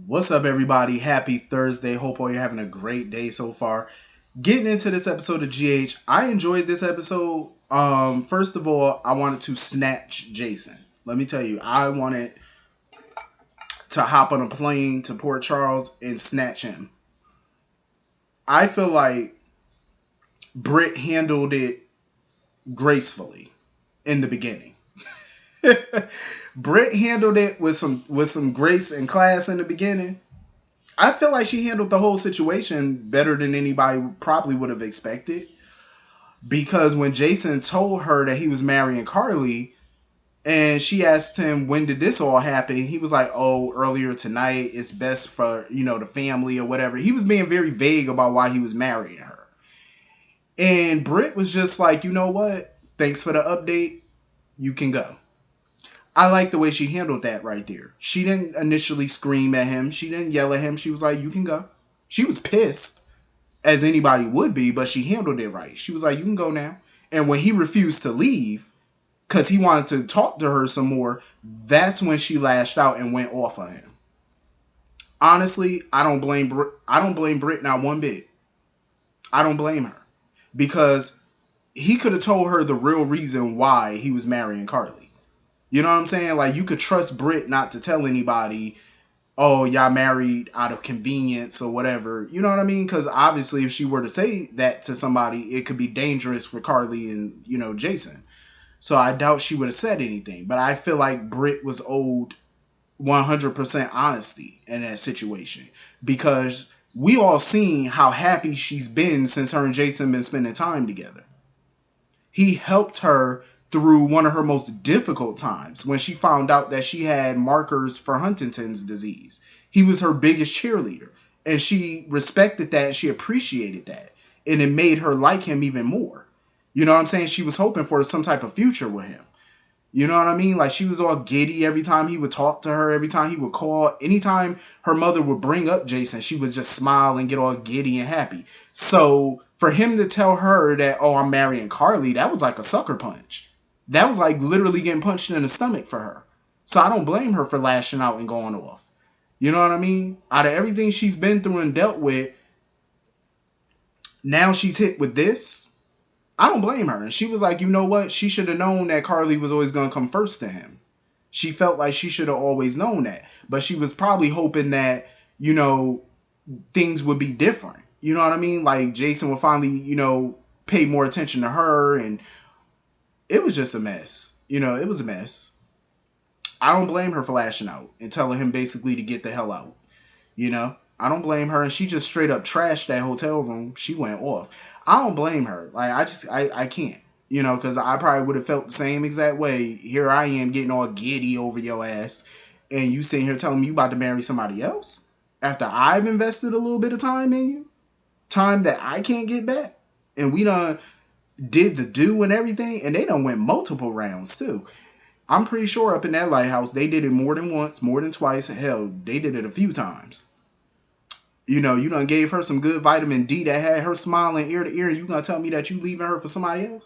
What's up, everybody? Happy Thursday. Hope all you're having a great day so far. Getting into this episode of GH, I enjoyed this episode. First of all, I wanted to snatch Jason. Let me tell you, I wanted to hop on a plane to Port Charles and snatch him. I feel like Britt handled it gracefully in the beginning. Britt handled it with some grace and class in the beginning. I feel like she handled the whole situation better than anybody probably would have expected. Because when Jason told her that he was marrying Carly, and she asked him, when did this all happen? He was like, oh, earlier tonight. It's best for, the family or whatever. He was being very vague about why he was marrying her. And Britt was just like, you know what? Thanks for the update. You can go. I like the way she handled that right there. She didn't initially scream at him. She didn't yell at him. She was like, you can go. She was pissed, as anybody would be, but she handled it right. She was like, you can go now. And when he refused to leave, because he wanted to talk to her some more, that's when she lashed out and went off on him. Honestly, I don't blame Britt not one bit. I don't blame her. Because he could have told her the real reason why he was marrying Carly. You know what I'm saying? Like, you could trust Britt not to tell anybody, oh, y'all married out of convenience or whatever. You know what I mean? Because obviously, if she were to say that to somebody, it could be dangerous for Carly and, Jason. So I doubt she would have said anything. But I feel like Britt was owed 100% honesty in that situation. Because we all seen how happy she's been since her and Jason been spending time together. He helped her through one of her most difficult times when she found out that she had markers for Huntington's disease. He was her biggest cheerleader, and she respected that and she appreciated that, and it made her like him even more. You know what I'm saying? She was hoping for some type of future with him. You know what I mean? Like, she was all giddy every time he would talk to her, every time he would call. Anytime her mother would bring up Jason, she would just smile and get all giddy and happy. So for him to tell her that, oh, I'm marrying Carly, that was like a sucker punch. That was like literally getting punched in the stomach for her. So I don't blame her for lashing out and going off. You know what I mean? Out of everything she's been through and dealt with, now she's hit with this. I don't blame her. And she was like, you know what? She should have known that Carly was always going to come first to him. She felt like she should have always known that. But she was probably hoping that, things would be different. You know what I mean? Like, Jason would finally, pay more attention to her. And it was just a mess. It was a mess. I don't blame her for lashing out and telling him basically to get the hell out. I don't blame her. And she just straight up trashed that hotel room. She went off. I don't blame her. Like, I can't. Because I probably would have felt the same exact way. Here I am getting all giddy over your ass. And you sitting here telling me you about to marry somebody else? After I've invested a little bit of time in you? Time that I can't get back? And we done did the do and everything. And they done went multiple rounds too. I'm pretty sure up in that lighthouse, they did it more than once, more than twice. Hell, they did it a few times. You done gave her some good vitamin D that had her smiling ear to ear, and you gonna tell me that you leaving her for somebody else?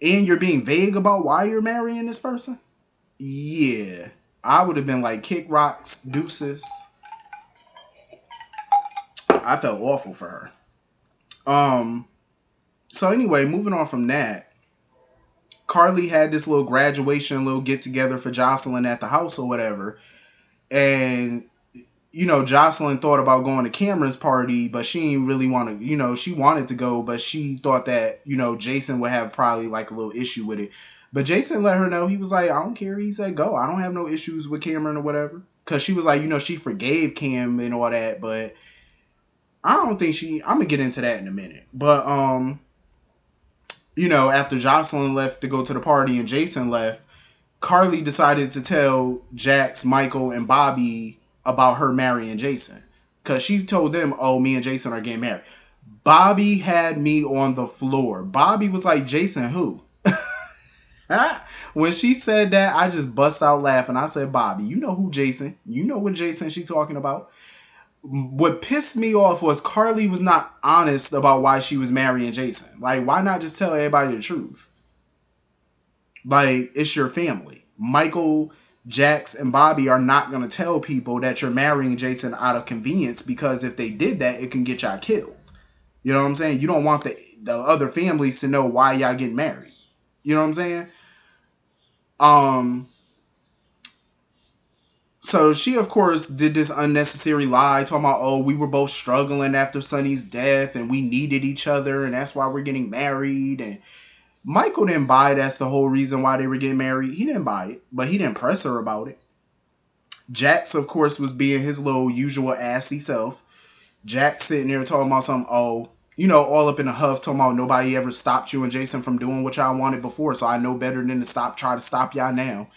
And you're being vague about why you're marrying this person? Yeah. I would have been like, kick rocks, deuces. I felt awful for her. So anyway, moving on from that, Carly had this little graduation, little get together for Jocelyn at the house or whatever. And Jocelyn thought about going to Cameron's party, but she didn't really want to, she wanted to go, but she thought that, Jason would have probably like a little issue with it. But Jason let her know. He was like, I don't care. He said, go. I don't have no issues with Cameron or whatever. Because she was like, she forgave Cam and all that, but I don't think I'm going to get into that in a minute. But, after Jocelyn left to go to the party and Jason left, Carly decided to tell Jax, Michael, and Bobby about her marrying Jason. Because she told them, oh, me and Jason are getting married. Bobby had me on the floor. Bobby was like, Jason who? When she said that, I just bust out laughing. I said, Bobby, you know who Jason? You know what Jason she talking about? What pissed me off was Carly was not honest about why she was marrying Jason. Like, why not just tell everybody the truth? Like, it's your family. Michael Jax and Bobby are not going to tell people that you're marrying Jason out of convenience, because if they did that, it can get y'all killed. You know what I'm saying? You don't want the other families to know why y'all getting married. You know what I'm saying? Um, so she, of course, did this unnecessary lie, talking about, oh, we were both struggling after Sonny's death and we needed each other and that's why we're getting married. And Michael didn't buy that's the whole reason why they were getting married. He didn't buy it, but he didn't press her about it. Jax, of course, was being his little usual assy self. Jax sitting there talking about something, oh, all up in a huff, talking about nobody ever stopped you and Jason from doing what y'all wanted before, so I know better than to try to stop y'all now.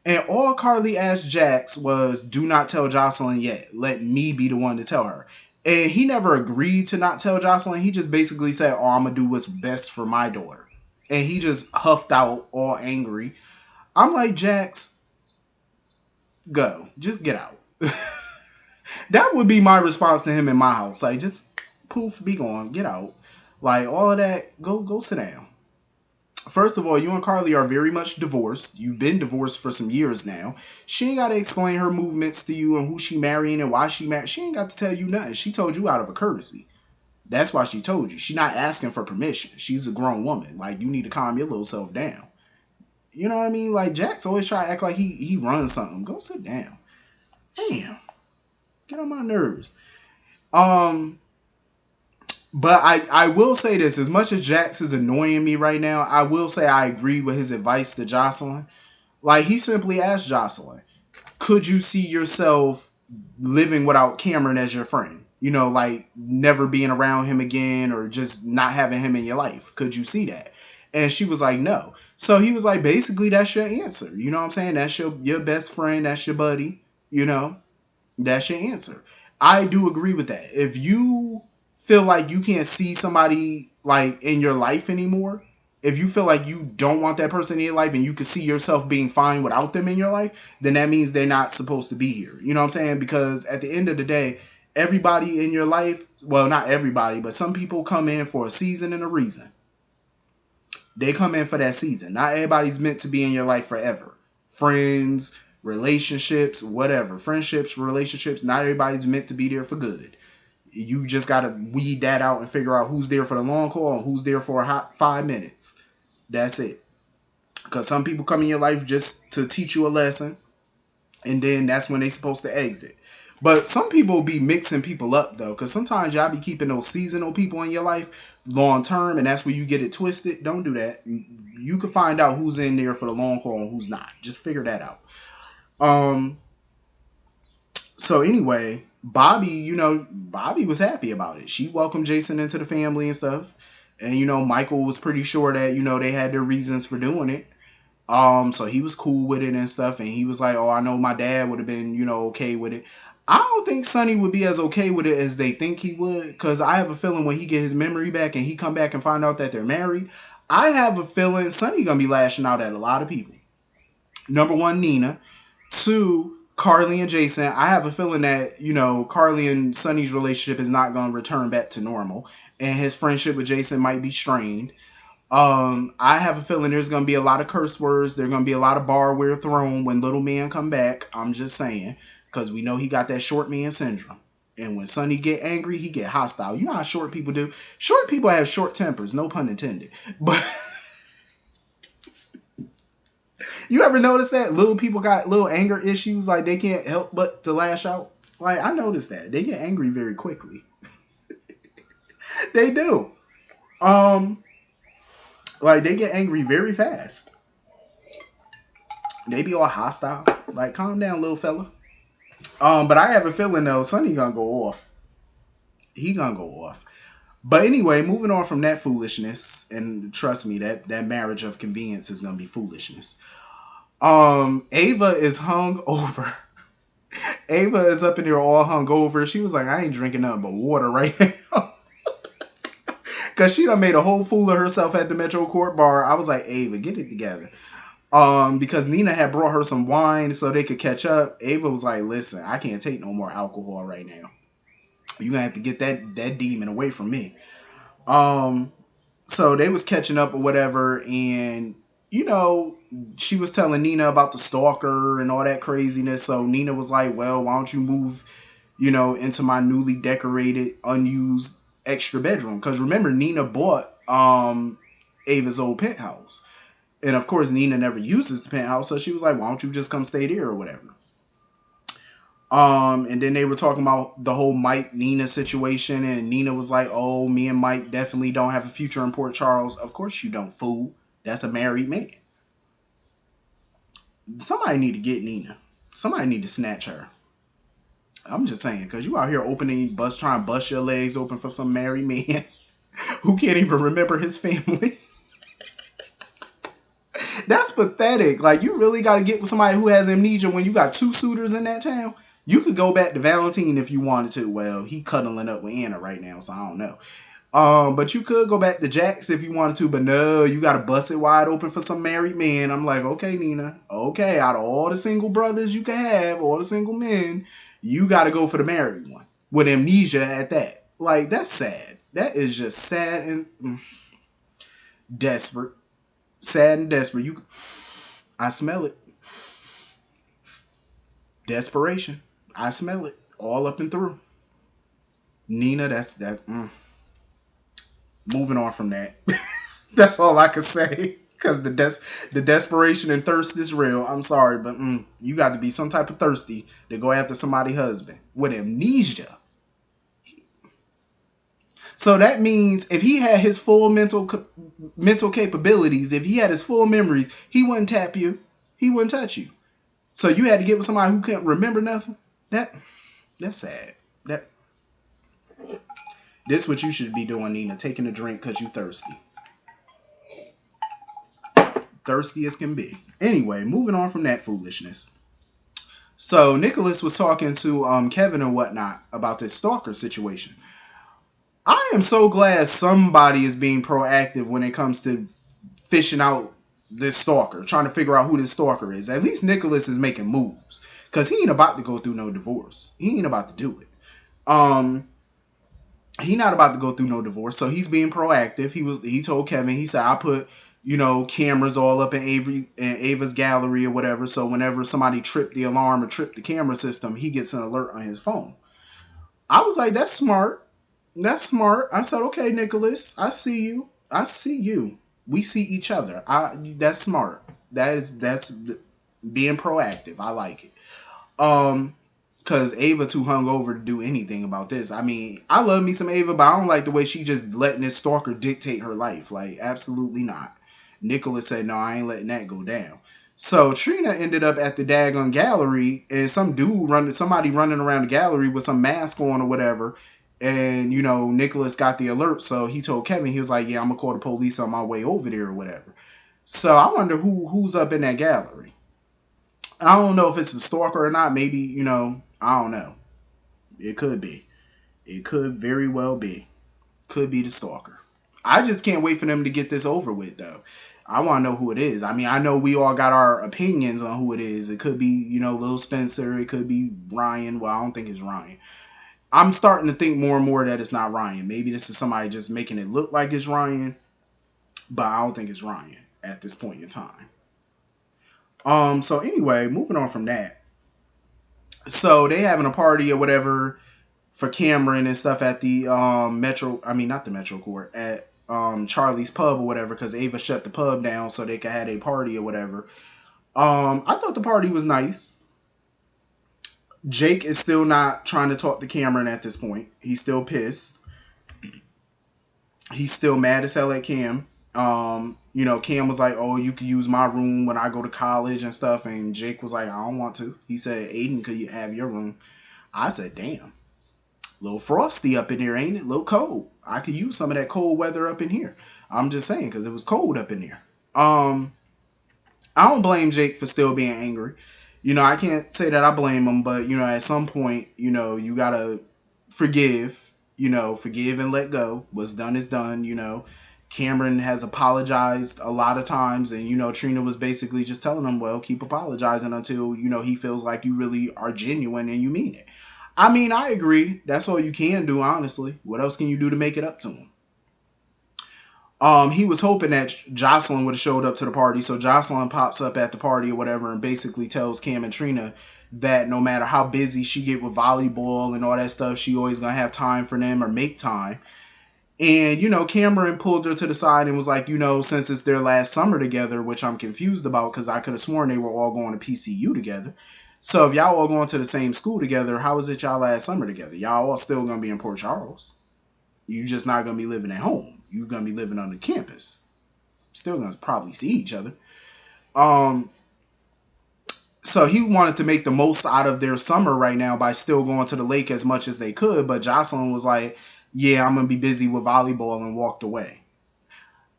And all Carly asked Jax was, do not tell Jocelyn yet. Let me be the one to tell her. And he never agreed to not tell Jocelyn. He just basically said, oh, I'm going to do what's best for my daughter. And he just huffed out all angry. I'm like, Jax, go. Just get out. That would be my response to him in my house. Like, just poof, be gone. Get out. Like, all of that, go sit down. First of all, you and Carly are very much divorced. You've been divorced for some years now. She ain't got to explain her movements to you and who she marrying and why she married. She ain't got to tell you nothing. She told you out of a courtesy. That's why she told you. She's not asking for permission. She's a grown woman. Like, you need to calm your little self down. You know what I mean? Like, Jax always try to act like he runs something. Go sit down. Damn. Get on my nerves. But I will say this, as much as Jax is annoying me right now, I will say I agree with his advice to Jocelyn. Like, he simply asked Jocelyn, could you see yourself living without Cameron as your friend? Like never being around him again or just not having him in your life. Could you see that? And she was like, no. So he was like, basically, that's your answer. You know what I'm saying? That's your best friend. That's your buddy. That's your answer. I do agree with that. If you feel like you can't see somebody like in your life anymore, if you feel like you don't want that person in your life and you can see yourself being fine without them in your life, then that means they're not supposed to be here. You know what I'm saying? Because at the end of the day, everybody in your life, well, not everybody, but some people come in for a season and a reason. They come in for that season. Not everybody's meant to be in your life forever. Friends, relationships, whatever. Friendships, relationships, not everybody's meant to be there for good. You just got to weed that out and figure out who's there for the long haul and who's there for a hot 5 minutes. That's it. Because some people come in your life just to teach you a lesson, and then that's when they're supposed to exit. But some people be mixing people up, though, because sometimes y'all be keeping those seasonal people in your life long term, and that's where you get it twisted. Don't do that. You can find out who's in there for the long haul and who's not. Just figure that out. So anyway, Bobby was happy about it. She welcomed Jason into the family and stuff. And, Michael was pretty sure that, they had their reasons for doing it. So he was cool with it and stuff. And he was like, oh, I know my dad would have been, okay with it. I don't think Sonny would be as okay with it as they think he would. Because I have a feeling when he get his memory back and he come back and find out that they're married, I have a feeling Sonny going to be lashing out at a lot of people. Number one, Nina. Two, Carly and Jason. I have a feeling that, Carly and Sonny's relationship is not going to return back to normal. And his friendship with Jason might be strained. I have a feeling there's going to be a lot of curse words. There's going to be a lot of barware thrown when little man come back. I'm just saying. Because we know he got that short man syndrome. And when Sonny get angry, he get hostile. You know how short people do? Short people have short tempers. No pun intended. But you ever notice that? Little people got little anger issues. Like, they can't help but to lash out. Like, I noticed that. They get angry very quickly. They do. Like, they get angry very fast. They be all hostile. Like, calm down, little fella. But I have a feeling, though, Sonny gonna go off. He gonna go off. But anyway, moving on from that foolishness, and trust me, that marriage of convenience is gonna be foolishness. Ava is hung over. Ava is up in there all hung over. She was like, I ain't drinking nothing but water right now. Because she done made a whole fool of herself at the Metro Court bar. I was like, Ava, get it together. Because Nina had brought her some wine so they could catch up. Ava was like, listen, I can't take no more alcohol right now. You're going to have to get that demon away from me. So they was catching up or whatever. And, she was telling Nina about the stalker and all that craziness. So Nina was like, well, why don't you move, into my newly decorated, unused extra bedroom? Because remember, Nina bought Ava's old penthouse. And of course, Nina never uses the penthouse. So she was like, why don't you just come stay there or whatever? And then they were talking about the whole Mike Nina situation, and Nina was like, "Oh, me and Mike definitely don't have a future in Port Charles." Of course you don't, fool. That's a married man. Somebody need to get Nina. Somebody need to snatch her. I'm just saying, cause you out here trying to bust your legs open for some married man who can't even remember his family. That's pathetic. Like, you really got to get with somebody who has amnesia when you got two suitors in that town. You could go back to Valentine if you wanted to. Well, he cuddling up with Anna right now, so I don't know. But you could go back to Jax if you wanted to, but no, you got to bust it wide open for some married man. I'm like, okay, Nina. Okay, out of all the single brothers you can have, all the single men, you got to go for the married one with amnesia at that. Like, that's sad. That is just sad and desperate. Sad and desperate. I smell it. Desperation. I smell it all up and through. Nina, that's that. Moving on from that. That's all I can say. Because the desperation and thirst is real. I'm sorry, but you got to be some type of thirsty to go after somebody's husband with amnesia. So that means if he had his full mental capabilities, if he had his full memories, he wouldn't tap you. He wouldn't touch you. So you had to get with somebody who can't remember nothing. That's sad. This what you should be doing, Nina. Taking a drink because you thirsty. Thirsty as can be. Anyway, moving on from that foolishness. So Nicholas was talking to Kevin and whatnot about this stalker situation. I am so glad somebody is being proactive when it comes to fishing out this stalker, trying to figure out who this stalker is. At least Nicholas is making moves, because he ain't about to go through no divorce. He ain't about to do it. He not about to go through no divorce, so he's being proactive. He told Kevin, he said, I put cameras all up in Ava's gallery or whatever, so whenever somebody tripped the alarm or tripped the camera system, he gets an alert on his phone. I was like, that's smart. That's smart. I said, okay, Nicholas, I see you. We see each other. That's smart. That's being proactive. I like it. Because Ava too hungover to do anything about this. I mean, I love me some Ava, but I don't like the way she just letting this stalker dictate her life. Like, absolutely not. Nicholas said, no, I ain't letting that go down. So Trina ended up at the daggone gallery, and somebody running around the gallery with some mask on or whatever. And, Nicholas got the alert, so he told Kevin, he was like, yeah, I'm going to call the police on my way over there or whatever. So I wonder who's up in that gallery. I don't know if it's a stalker or not. Maybe, I don't know. It could be. It could very well be. Could be the stalker. I just can't wait for them to get this over with, though. I want to know who it is. I mean, I know we all got our opinions on who it is. It could be, Lil Spencer. It could be Ryan. Well, I don't think it's Ryan. I'm starting to think more and more that it's not Ryan. Maybe this is somebody just making it look like it's Ryan, but I don't think it's Ryan at this point in time. So anyway, moving on from that. So they having a party or whatever for Cameron and stuff at the not the Metro Court, at Charlie's pub or whatever, because Ava shut the pub down so they could have a party or whatever. I thought the party was nice. Jake is still not trying to talk to Cameron at this point. He's still pissed. He's still mad as hell at Cam. Cam was like, oh, you can use my room when I go to college and stuff. And Jake was like, I don't want to. He said, Aiden, could you have your room? I said, damn. A little frosty up in here, ain't it? A little cold. I could use some of that cold weather up in here. I'm just saying, because it was cold up in there. I don't blame Jake for still being angry. I can't say that I blame him, but, at some point, you got to forgive, forgive and let go. What's done is done, Cameron has apologized a lot of times, and, Trina was basically just telling him, well, keep apologizing until, he feels like you really are genuine and you mean it. I mean, I agree. That's all you can do, honestly. What else can you do to make it up to him? He was hoping that Jocelyn would have showed up to the party. So Jocelyn pops up at the party or whatever and basically tells Cam and Trina that no matter how busy she get with volleyball and all that stuff, she always gonna have time for them or make time. And, Cameron pulled her to the side and was like, since it's their last summer together, which I'm confused about because I could have sworn they were all going to PCU together. So if y'all all going to the same school together, how is it y'all last summer together? Y'all all still going to be in Port Charles. You just not going to be living at home. You're going to be living on the campus. Still going to probably see each other. So he wanted to make the most out of their summer right now by still going to the lake as much as they could. But Jocelyn was like, yeah, I'm going to be busy with volleyball, and walked away.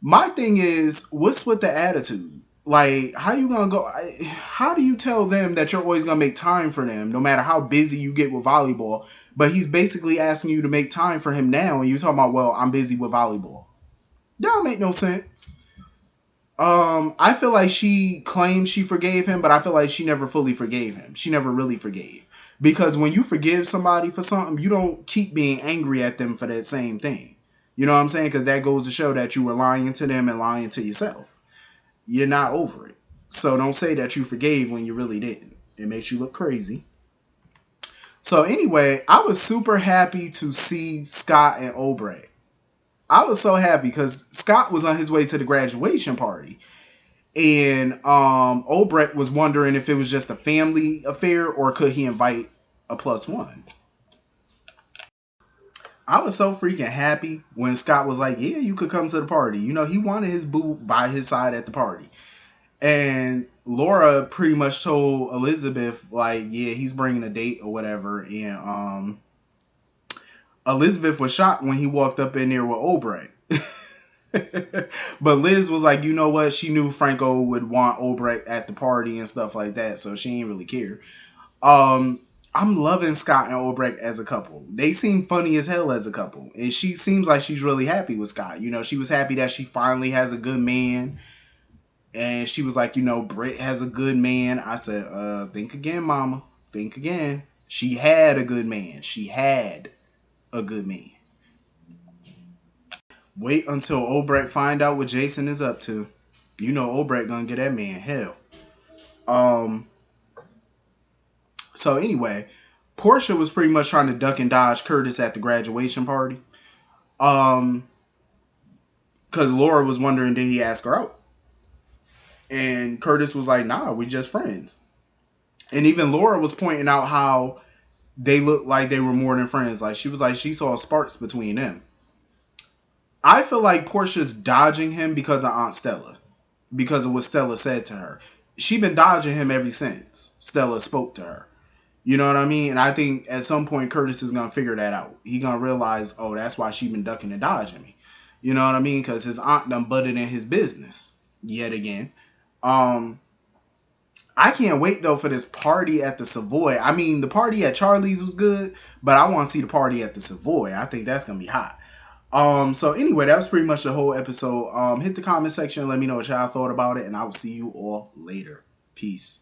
My thing is, what's with the attitude? Like, how you going to go? How do you tell them that you're always going to make time for them no matter how busy you get with volleyball? But he's basically asking you to make time for him now, and you're talking about, well, I'm busy with volleyball. That don't make no sense. I feel like she claims she forgave him, but I feel like she never fully forgave him. She never really forgave. Because when you forgive somebody for something, you don't keep being angry at them for that same thing. You know what I'm saying? Because that goes to show that you were lying to them and lying to yourself. You're not over it. So don't say that you forgave when you really didn't. It makes you look crazy. So anyway, I was super happy to see Scott and Obrecht. I was so happy because Scott was on his way to the graduation party. And Obrecht was wondering if it was just a family affair or could he invite a plus one. I was so freaking happy when Scott was like, yeah, you could come to the party. He wanted his boo by his side at the party. And Laura pretty much told Elizabeth, like, yeah, he's bringing a date or whatever. And Elizabeth was shocked when he walked up in there with Obrecht. But Liz was like, you know what? She knew Franco would want Obrecht at the party and stuff like that, so she didn't really care. I'm loving Scott and Obrecht as a couple. They seem funny as hell as a couple, and she seems like she's really happy with Scott. She was happy that she finally has a good man, and she was like, Britt has a good man. I said, think again, mama. Think again. She had a good man. She had a good man. Wait until Obrecht find out what Jason is up to. Obrecht gonna get that man hell. So anyway, Portia was pretty much trying to duck and dodge Curtis at the graduation party. Because Laura was wondering, did he ask her out? And Curtis was like, nah, we just friends. And even Laura was pointing out how they looked like they were more than friends. Like, she was like, she saw sparks between them. I feel like Portia's dodging him because of Aunt Stella. Because of what Stella said to her. She been dodging him ever since Stella spoke to her. You know what I mean? And I think at some point Curtis is going to figure that out. He going to realize, oh, that's why she been ducking and dodging me. You know what I mean? Because his aunt done butted in his business yet again. I can't wait, though, for this party at the Savoy. I mean, the party at Charlie's was good, but I want to see the party at the Savoy. I think that's going to be hot. So anyway, that was pretty much the whole episode. Hit the comment section and let me know what y'all thought about it, and I will see you all later. Peace.